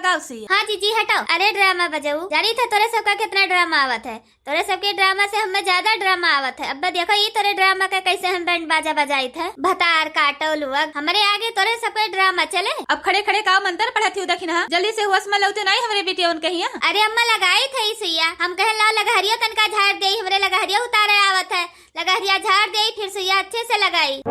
लगाओ सी। हाँ जीजी हटाओ। अरे ड्रामा बजाऊ, जानी था तोरे सबका कितना ड्रामा आवत है। तोरे सबके ड्रामा से हमें ज्यादा ड्रामा आवत है। अब देखो ये तोरे ड्रामा का कैसे हम बैंड बाजा बजाई थे, भतार काटो लुअग, हमारे आगे तोरे सबके ड्रामा चले। अब खड़े खड़े का मंत्र पढ़ती हूँ दखिन, जल्दी से होश में लौटे नहीं हमारे बेटिया उनके ही। अरे अम्मा लगाई थी सुइया, हम कहे ला लगहरिया तनका झाड़ दे, हमरे लगहरिया उतारे आवत है, लगहरिया झाड़ दे फिर सुइया अच्छे से लगाई।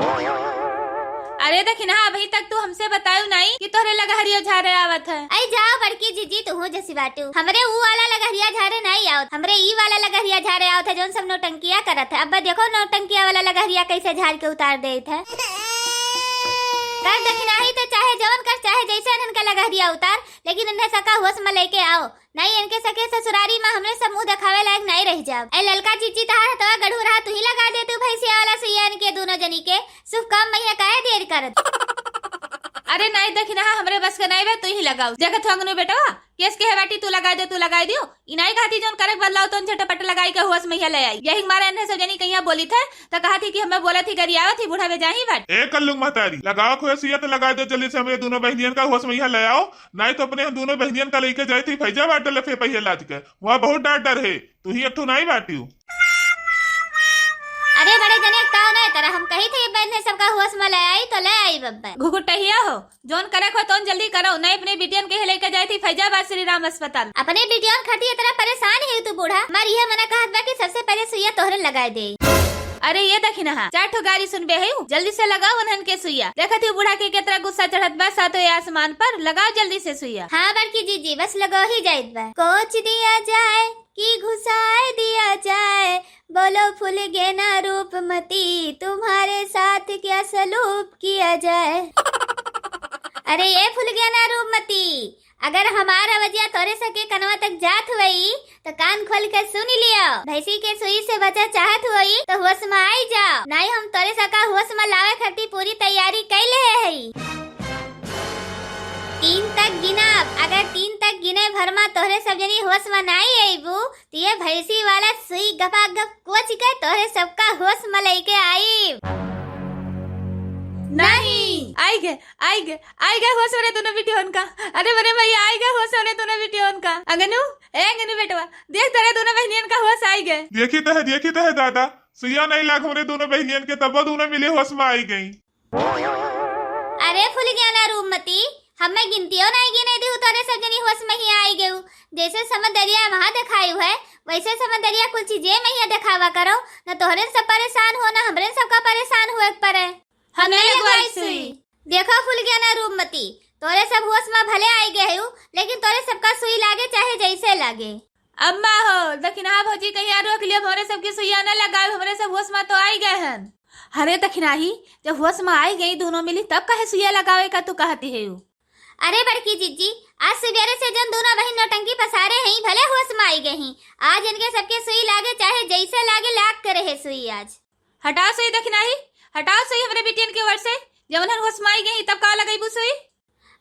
अरे दखिन अभी तक तू हमसे बतायू नहीं कि तोहरे लगहरिया झाड़े आवत है। आई जाओ बड़की जीजी तू हो जैसी बाटू, हमरे ऊ वाला लगहरिया झाड़े नहीं आवत, हमरे ई वाला लगहरिया झाड़े आवत है जोन सब नौटंकिया करत है। अब देखो नौटंकिया वाला लगहरिया कैसे झाड़ के उतार देत है। कर दखिनाही तो चाहे जवन कर चाहे जैसे इनका लगहरिया उतार, लेकिन इन्हें सका होश में लेके आओ, नहीं इनके सके ससुरारी में हमरे सब मुंह दिखावे लायक नहीं रह जाओ। ए ललका चीची तहार तो गढ़ू रहा तू ही लगा दे, तू भैंसिया वाला सुइया इनके दोनों जनी के सुख कम मैया काहे देर करत। अरे नहीं दखिना हमरे बस के नहीं बे, तू ही लगाओ। देखत होगनु बेटा केस के है बाटी, तू लगा दे तू लगाई दियो। इनाई खाती जोन करक बदलाव तो झटपट लगाई के होश में ले आई। यही मारे इन्हें सब जनी कहिया बोली थे तो कहा थी कि हमें बोला थी करी आवत थी बूढ़ा बे जाही बाट। ए कल्लू महतारी लगाओ खोसिया तो लगा दो जल्दी से, हमें दोनों बहनियन का होश में ले आओ, नहीं तो अपने दोनों बहनियन का लेके जाई थी फैजा बाटल लफे पहिए लाद के, वहाँ बहुत डर है, तू ही अठू नहीं बाटी। अरे बड़े जने ताव नहीं तरह हम कही थे बहने सबका होश में ले आई तो ले आई बब्बा। घुघुटहिया हो जोन करक हो तोन जल्दी करो, नहीं अपने बिटियन के लेके जाई थी फैजाबाद श्री राम अस्पताल। अपने बिटियन खटी तरह परेशान है तू बूढ़ा, मारी है मना कहत बा कि सबसे पहले सुइया तोहरे लगाए दे। अरे ये दखिना चार ठो गाड़ी सुनबे है, जल्दी से लगाओ उन्हन के सुइया। देखत ही बूढ़ा के कितना गुस्सा चढ़त बा सातो आसमान पर, लगाओ जल्दी से सुइया। हाँ बड़की जीजी बस लगो ही जाइत बा। कोच दिया जाए कि घुसाए दिया जाए, बोलो फूल गेना रूपमती, तुम्हारे साथ क्या सलूक किया जाए। अरे ये फूल गेना रूपमती, अगर हमारा वजिया तोरे सके कनवा तक जात हुई तो कान खोल कर सुन लियो, भैंसी के सुई से बचा चाहत हुई तो होश में आई जाओ, नहीं हम तोरे सका होश में लावे खातिर पूरी तैयारी कैले है। 3 तक गिनब, अगर 3 तक गिने भर में तोहरे सब जनी होश में नहीं आईबू तो ये भैंसी वाला सुई गपा गप कोच के तोहरे सबका होश में लेके आई। नहीं आई गए होश वाले दोनों बेटियों का। अरे बड़े भैया आई गए होश वाले दोनों बेटियों का। अगनू बेटवा देख तेरे दोनों बहनियन का होश आई गए। देखी तो है दादा, सुइया नहीं लाग हमरे दोनों बहनियन के, तब दोनों मिले होश में आई गई। अरे फुल गया ना रूपमती, हमें गिनतियों नहीं गिने दी तोरे सब जनी होश में ही आई गयू। जैसे समंदरिया वहाँ दिखाई है वैसे समंदरिया कुल चीजें में ही दिखावा करो, न तोहरे सब परेशान हो न हमरे सबका परेशान हुए पड़े। हमें लगवाई सुई। देखो फुल गया ना रूपमती, तोरे सब होश में भले आई गए हो, लेकिन तोरे सबका सुई लागे चाहे जैसे लागे। अम्मा हो दखिना भौजी कहीं रोक लियो, हमारे सबकी सुइया न लगाओ, हमारे सब होश में तो आई गए हैं। अरे दखिनाही जब होश में आई गई दोनों मिली तब कहे सुइया लगावे का तू कहती है। अरे बड़की जीजी आज सवेरे से जन दोनों बहन नौटंकी पसारे हैं भले होश में आई गई, आज इनके सबके सुई लागे चाहे जैसे लागे लाग करे है सुई। आज हटाओ सुई दखिनाही, हटाओ सुई हमरे बेटियन के ओर से, जब उन्हें होश में आई गई तब का लगाई सुई।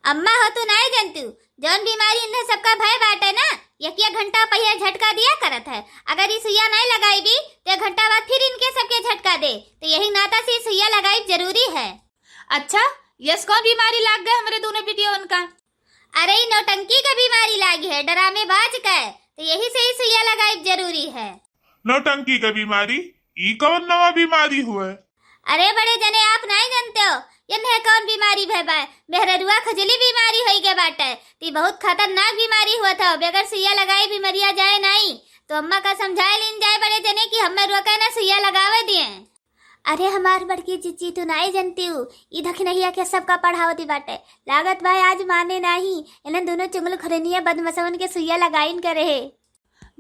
अम्मा हो तू नहीं जानतू, जौन बीमारी इन्हें सबका भय बाटे ना, यकिया घंटा पहिया झटका दिया करत है। अगर ये सुइया नहीं लगाई भी तो घंटा बाद फिर इनके सबके झटका दे, तो यही नाता से सुइया लगाई जरूरी है। अच्छा यस कौन बीमारी लाग गए हमारे दोनों बेटियों का? अरे नौटंकी का बीमारी लागी है, डरामे बाज का, तो यही से ही सुइया लगाई जरूरी है। नौटंकी का बीमारी ई कौन नवा बीमारी हुए? अरे बड़े जने आप नहीं जानते हो इन्हें कौन बीमारी भय बेहरुआ खजली बीमारी हुई के बाटे, ती बहुत खतरनाक बीमारी हुआ था, बगैर सुइया लगाए भी मरिया जाए नहीं। तो अम्मा का समझाए लीन जाए बड़े जने कि हमें रोके ना सुइया लगावे दिए। अरे हमार बड़की जीजी तू नहीं जानती हूँ, ई दखिनहिया के सबका पढ़ावती बाटे, लागत भाई आज माने नहीं, इन्हें दोनों चुंगल खरेनिया बदमसवन के सुइया लगाइन करे है।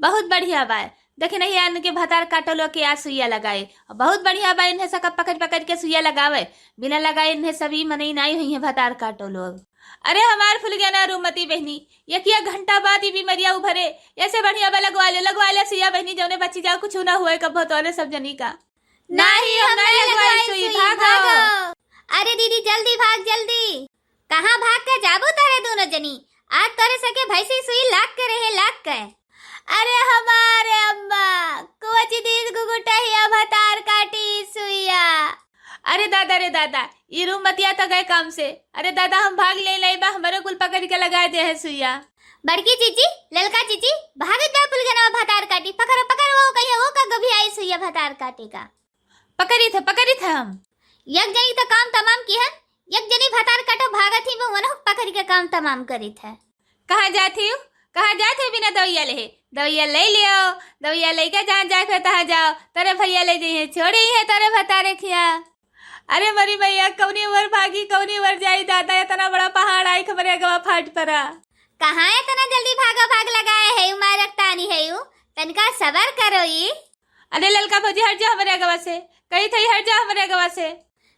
बहुत बढ़िया बाय दखिनहिया इनके भतार काटलो के आज सुइया लगाए, बहुत बढ़िया बा इन्हें सब पकड़ के सुइया लगावे, बिना लगाए इन्हें सभी मनई नहीं हुई है भतार काटो लोग। अरे हमार फुल गया ना रूमती बहनी, यकिया घंटा बाद ही बीमारिया उभरे, ऐसे बढ़िया बा लगवा ले सुइया बहनी, जौने बच्ची जाओ कुछ ना हुए कब तोरे सब जनी का। नहीं हम नहीं लगवाई सुई, भागो। अरे दीदी जल्दी भाग जल्दी, कहाँ भाग के जाबू तारे दोनों जनी, आज तोरे सके भैंसी सुई लाग के रहे लाग के। अरे हमारे अम्मा कोच दिन गुगुटहिया भतार काटी सुइया। अरे दादा रे दादा, ये रूम मतिया तो गए काम से। अरे दादा हम भाग ले बा, हमारे कुल पकड़ के लगा दे है सुइया। बड़की चीची, ललका चीची, भागत बा पुलगनवा भतार काटी, पकड़ पकड़ वो कहिया वो का गभी आई सुइया भतार काटे का। पकड़ी थे हम। एक जनी तो काम तमाम की है, एक जनी भतार काटो भागत ही वो वनो पकड़ के काम तमाम करी थे। कहाँ जाती हो बिना दवैया ले? दवैया ले लियो, दवैया लेके जहाँ जाए तहाँ जाओ। तेरे भैया ले जाइए, छोड़ी है तेरे भतारे खिया। अरे मरी भैया, कौनी वर भागी कौनी वर जाई दादा, इतना बड़ा पहाड़ आई खबर गवा फाट पड़ा। कहाँ है इतना जल्दी भाग लगाए है उमार रखतानी है यू, तनका सबर करो ये। अरे ललका भौजी हट जा हमारे गवा से, कही थी हट जा हमारे गवा से।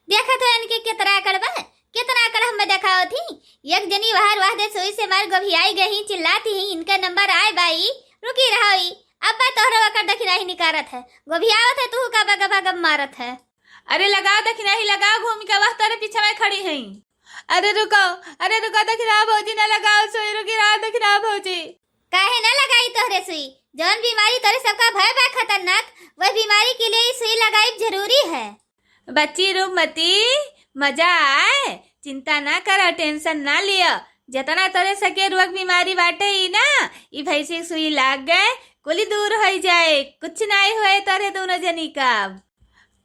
देखा तो इनके कितना अकड़ हमें दिखाओ थी। एक जनी वाह दे सोई से मार गभियाई गई चिल्लाती ही, इनका नंबर आए बाई रुकी रहोई। अब बा तोहरा अकड़ दखिना ही निकारत है, गभियावत है तू का गब मारत है। अरे लगाओ दखिना ही लगाओ, घूम के वक्त तेरे पीछे में खड़ी है। अरे रुको दखिना भौजी, ना लगाओ सुई, रुकी रहा दखिना भौजी। काहे ना लगाई तोहरे सुई? जौन बीमारी तोरे सबका भय बा खतरनाक, वह बीमारी के लिए सुई लगाई जरूरी है। बच्ची रूपमती, मजा आए, चिंता ना कर, टेंशन ना लियो। जितना तोरे सके रोग बीमारी बाटे ही ना, ई भैंसी सुई लाग गए कुली दूर हो जाए, कुछ नहीं हुए तोरे दोनों जनी का।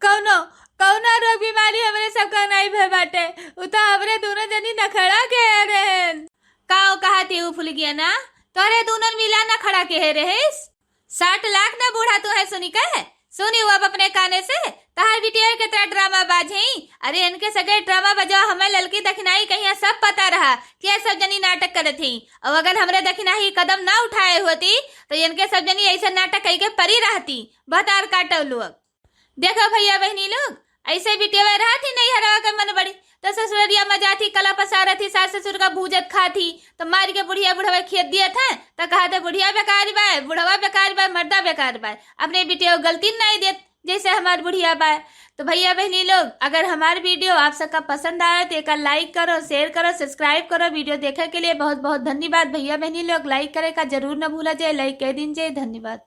कौनो रोग बीमारी हमरे सबका नहीं भय बाटे, उता हमरे दोनों जनी नखड़ा के रहन। काओ कहती उ फुल गया ना, तोरे दोनों मिला ना खड़ा के रहिस। 60 लाख ना बूढ़ा तू है सुनी कहे, सुनी अब अपने काने से। तहार बिटिया के तरह ड्रामा बाजी। अरे इनके सगे ड्रामा बजाओ, हमें ललकी दखिनाई कहीं सब पता रहा कि ये सब जनी नाटक करे थी। और अगर हमरे दखिनाई कदम ना उठाए होती तो इनके सब जनी ऐसा नाटक कही के परी रहती। भतार काटो लोग। देखो भैया बहनी लोग, ऐसे बिटिया रहा थी नहीं हरा कर मन बड़ी, तो ससुरिया मजा थी, कला पसारा थी, सास ससुर का भूजत खा थी, तो मार के बुढ़िया बुढ़वा खेत दिए थे, तो कहा था बुढ़िया बेकार बा, बुढ़वा बेकार बा, मर्दा बेकार बा। अपने बिटिया गलती नहीं देत जैसे हमार बुढ़िया बा। तो भैया बहनी लोग, अगर हमारी वीडियो आप सबका पसंद आए तो एक लाइक करो, शेयर करो, सब्सक्राइब करो। वीडियो देखने के लिए बहुत बहुत धन्यवाद। भैया बहनी लोग लाइक करे का जरूर न भूला जाए, लाइक कर दीजिए। धन्यवाद।